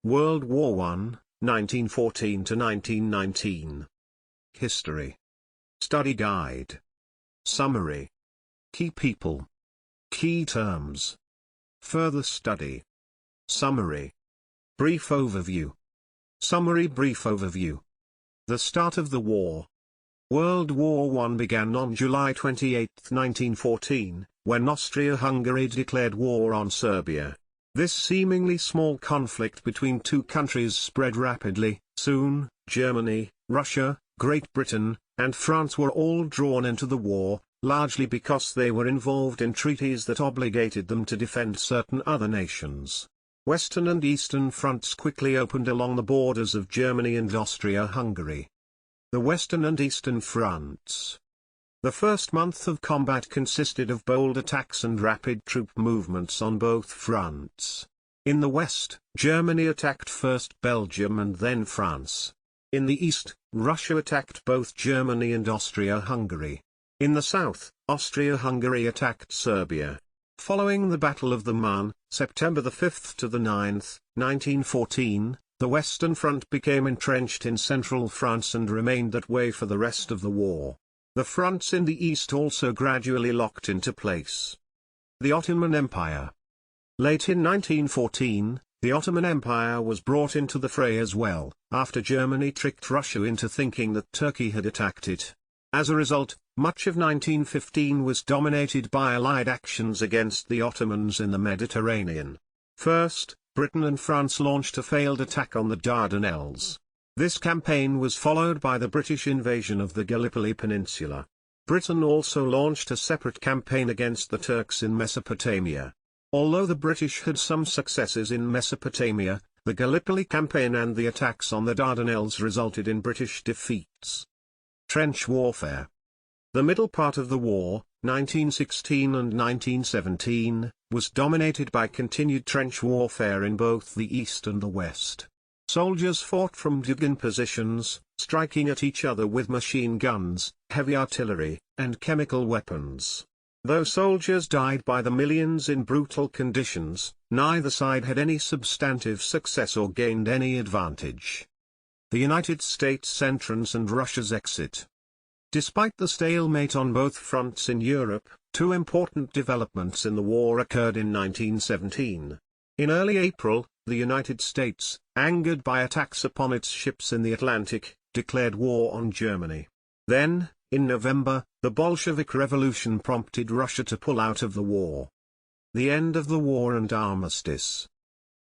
World War I, 1914 to 1919. History. Study Guide. Summary. Key people. Key terms. Further study. Summary. Brief overview. Summary. Brief overview. The start of the war. World War I began on July 28, 1914, when Austria-Hungary declared war on Serbia. This seemingly small conflict between two countries spread rapidly. Soon, Germany, Russia, Great Britain, and France were all drawn into the war, largely because they were involved in treaties that obligated them to defend certain other nations. Western and Eastern fronts quickly opened along the borders of Germany and Austria-Hungary. The Western and Eastern fronts. The first month of combat consisted of bold attacks and rapid troop movements on both fronts. In the west, Germany attacked first Belgium and then France. In the east, Russia attacked both Germany and Austria-Hungary. In the south, Austria-Hungary attacked Serbia. Following the Battle of the Marne, September 5 to 9, 1914, the Western Front became entrenched in central France and remained that way for the rest of the war. The fronts in the east also gradually locked into place. The Ottoman Empire. Late in 1914, the Ottoman Empire was brought into the fray as well, after Germany tricked Russia into thinking that Turkey had attacked it. As a result, much of 1915 was dominated by Allied actions against the Ottomans in the Mediterranean. First, Britain and France launched a failed attack on the Dardanelles. This campaign was followed by the British invasion of the Gallipoli Peninsula. Britain also launched a separate campaign against the Turks in Mesopotamia. Although the British had some successes in Mesopotamia, the Gallipoli campaign and the attacks on the Dardanelles resulted in British defeats. Trench warfare. The middle part of the war, 1916 and 1917, was dominated by continued trench warfare in both the east and the west. Soldiers fought from dug-in positions, striking at each other with machine guns, heavy artillery, and chemical weapons. Though soldiers died by the millions in brutal conditions, neither side had any substantive success or gained any advantage. The United States entrance and Russia's exit. Despite the stalemate on both fronts in Europe, two important developments in the war occurred in 1917. In early April, the United States, angered by attacks upon its ships in the Atlantic, declared war on Germany. Then, in November, the Bolshevik Revolution prompted Russia to pull out of the war. The end of the war and armistice.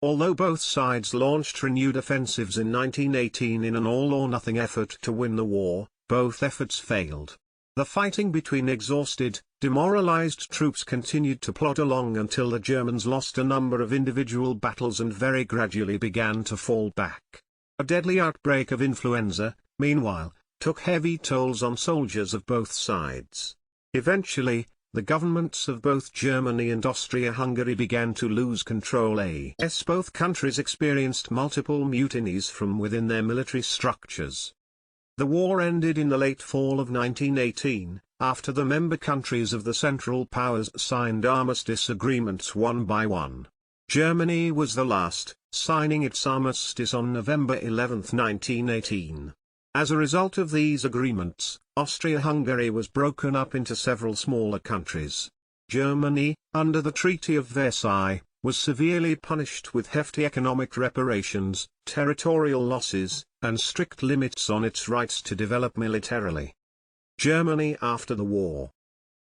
Although both sides launched renewed offensives in 1918 in an all-or-nothing effort to win the war, both efforts failed. The fighting between exhausted, demoralized troops continued to plod along until the Germans lost a number of individual battles and very gradually began to fall back. A deadly outbreak of influenza, meanwhile, took heavy tolls on soldiers of both sides. Eventually, the governments of both Germany and Austria-Hungary began to lose control as both countries experienced multiple mutinies from within their military structures. The war ended in the late fall of 1918, after the member countries of the Central Powers signed armistice agreements one by one. Germany was the last, signing its armistice on November 11, 1918. As a result of these agreements, Austria-Hungary was broken up into several smaller countries. Germany, under the Treaty of Versailles, was severely punished with hefty economic reparations, territorial losses, and strict limits on its rights to develop militarily. Germany after the war.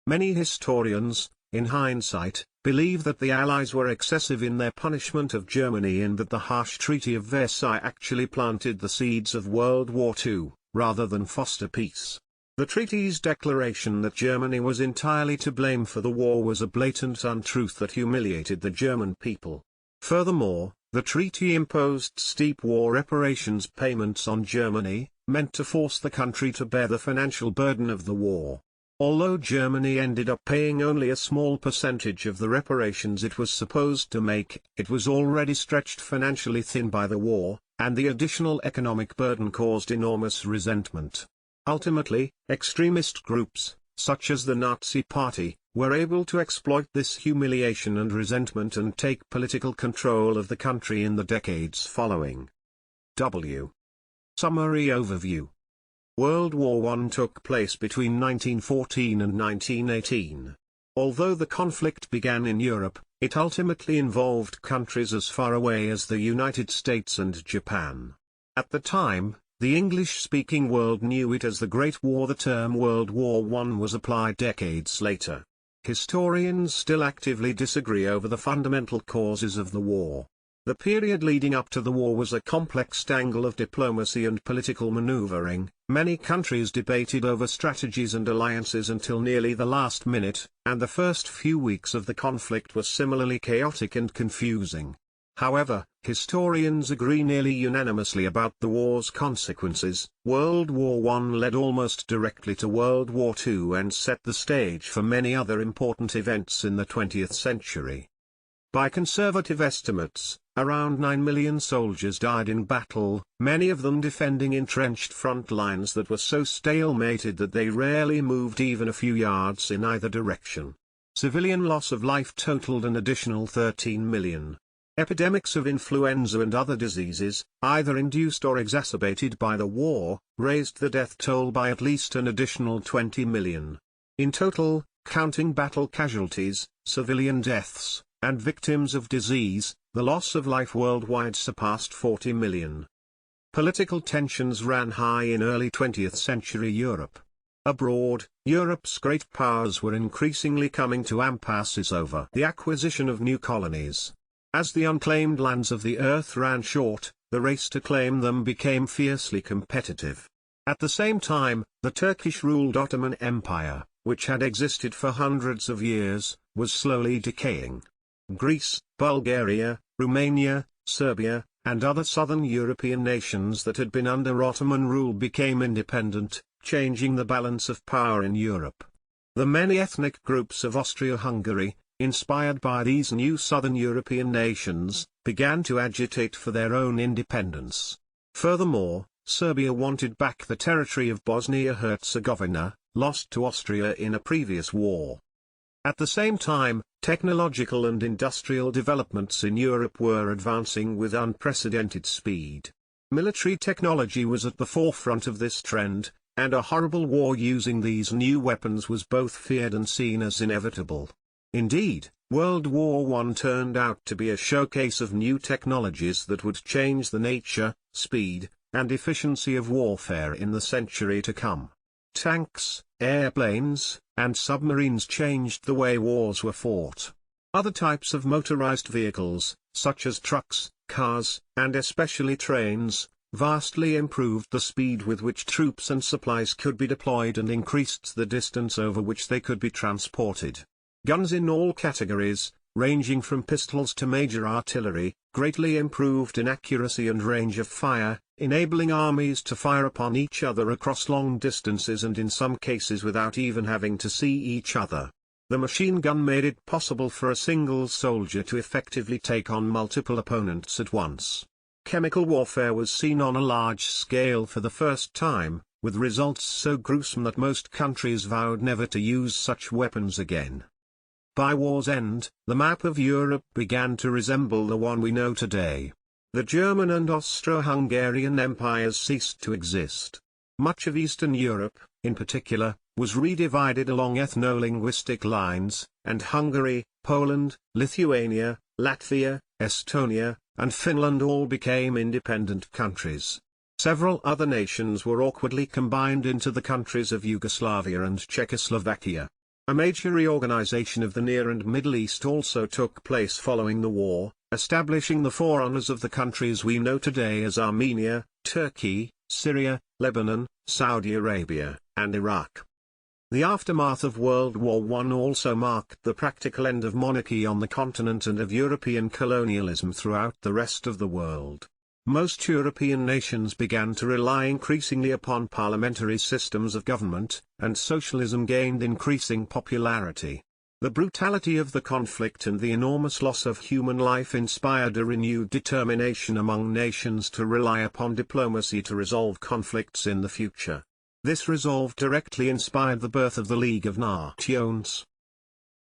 Many historians, in hindsight, believe that the Allies were excessive in their punishment of Germany and that the harsh Treaty of Versailles actually planted the seeds of World War II, rather than foster peace. The treaty's declaration that Germany was entirely to blame for the war was a blatant untruth that humiliated the German people. Furthermore, the treaty imposed steep war reparations payments on Germany, meant to force the country to bear the financial burden of the war. Although Germany ended up paying only a small percentage of the reparations it was supposed to make, it was already stretched financially thin by the war, and the additional economic burden caused enormous resentment. Ultimately, extremist groups, such as the Nazi Party, were able to exploit this humiliation and resentment and take political control of the country in the decades following. Summary overview. World War I took place between 1914 and 1918. Although the conflict began in Europe, it ultimately involved countries as far away as the United States and Japan. At the time, the English-speaking world knew it as the Great War. The term World War I was applied decades later. Historians still actively disagree over the fundamental causes of the war. The period leading up to the war was a complex tangle of diplomacy and political maneuvering. Many countries debated over strategies and alliances until nearly the last minute, and the first few weeks of the conflict were similarly chaotic and confusing. However, historians agree nearly unanimously about the war's consequences. World War I led almost directly to World War II and set the stage for many other important events in the 20th century. By conservative estimates, around 9 million soldiers died in battle, many of them defending entrenched front lines that were so stalemated that they rarely moved even a few yards in either direction. Civilian loss of life totaled an additional 13 million. Epidemics of influenza and other diseases, either induced or exacerbated by the war, raised the death toll by at least an additional 20 million. In total, counting battle casualties, civilian deaths, and victims of disease, the loss of life worldwide surpassed 40 million. Political tensions ran high in early 20th century Europe. Abroad, Europe's great powers were increasingly coming to impasses over the acquisition of new colonies. As the unclaimed lands of the earth ran short, the race to claim them became fiercely competitive. At the same time, the Turkish-ruled Ottoman Empire, which had existed for hundreds of years, was slowly decaying. Greece, Bulgaria, Romania, Serbia, and other southern European nations that had been under Ottoman rule became independent, changing the balance of power in Europe. The many ethnic groups of Austria-Hungary, inspired by these new southern European nations, began to agitate for their own independence. Furthermore, Serbia wanted back the territory of Bosnia-Herzegovina, lost to Austria in a previous war. At the same time, technological and industrial developments in Europe were advancing with unprecedented speed. Military technology was at the forefront of this trend, and a horrible war using these new weapons was both feared and seen as inevitable. Indeed, World War I turned out to be a showcase of new technologies that would change the nature, speed, and efficiency of warfare in the century to come. Tanks, airplanes, and submarines changed the way wars were fought. Other types of motorized vehicles, such as trucks, cars, and especially trains, vastly improved the speed with which troops and supplies could be deployed and increased the distance over which they could be transported. Guns in all categories, ranging from pistols to major artillery, greatly improved in accuracy and range of fire, enabling armies to fire upon each other across long distances and in some cases without even having to see each other. The machine gun made it possible for a single soldier to effectively take on multiple opponents at once. Chemical warfare was seen on a large scale for the first time, with results so gruesome that most countries vowed never to use such weapons again. By war's end, the map of Europe began to resemble the one we know today. The German and Austro-Hungarian empires ceased to exist. Much of Eastern Europe, in particular, was redivided along ethno-linguistic lines, and Hungary, Poland, Lithuania, Latvia, Estonia, and Finland all became independent countries. Several other nations were awkwardly combined into the countries of Yugoslavia and Czechoslovakia. A major reorganization of the Near and Middle East also took place following the war, establishing the forerunners of the countries we know today as Armenia, Turkey, Syria, Lebanon, Saudi Arabia, and Iraq. The aftermath of World War I also marked the practical end of monarchy on the continent and of European colonialism throughout the rest of the world. Most European nations began to rely increasingly upon parliamentary systems of government, and socialism gained increasing popularity. The brutality of the conflict and the enormous loss of human life inspired a renewed determination among nations to rely upon diplomacy to resolve conflicts in the future. This resolve directly inspired the birth of the League of Nations.